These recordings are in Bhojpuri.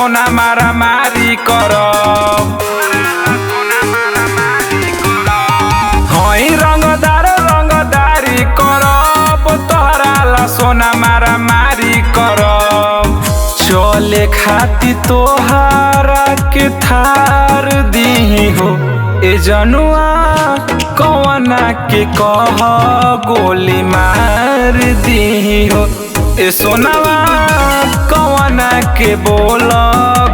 सोना मारा मारी करब। हई रंगदार रंगदारी करब, तोहरा ला सोना मारा मारी करब। चले खाती तोहरा के थार दी हो ए जनुआ, कौना के कह गोली मार दी हो ए सोनावा, कौना के बोल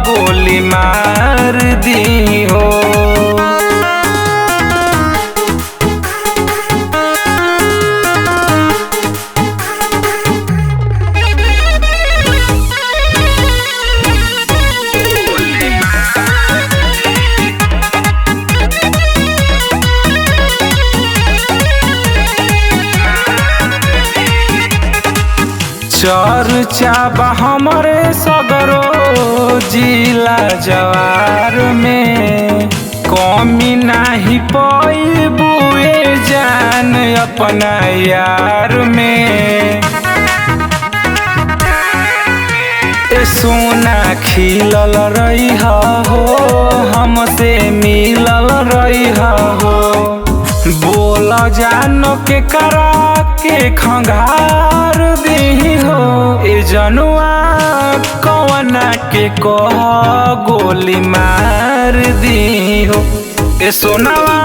गोली मार दी हो। चर्चा बा हमरे सगरो जिला जवार में, कमी नाही पैबुए जान अपना यार में। ए सोना खिलल रही हो, हमसे मिलल रही हो। बोल जानो के करा के खंगार दी हो ए जनुआ, कौना के कह गोली मार दी हो ए सोनावा,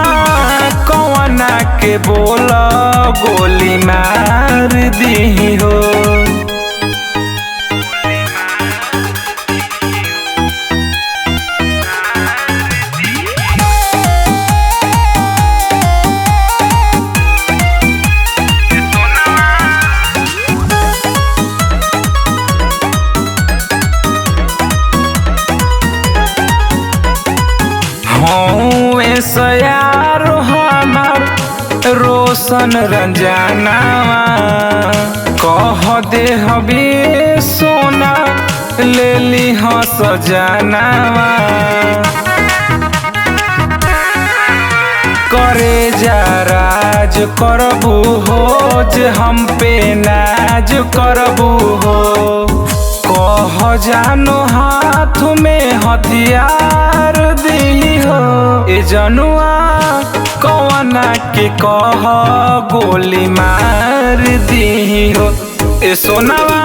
कौना के बोल गोली मार दी हो। हूँ यार हमार रोशन रंजनावा, कह दे हबी सोना ले ली हाँ सजनावा। करे जा राज करबू हो, जे हम पे नाज करबू हो। कह जानो हाथ में हथियार दी हो ए जनुआ, कौना के कह गोली मार दी हो ए सोनावा,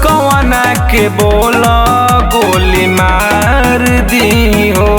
कौना के बोल गोली मार दी हो।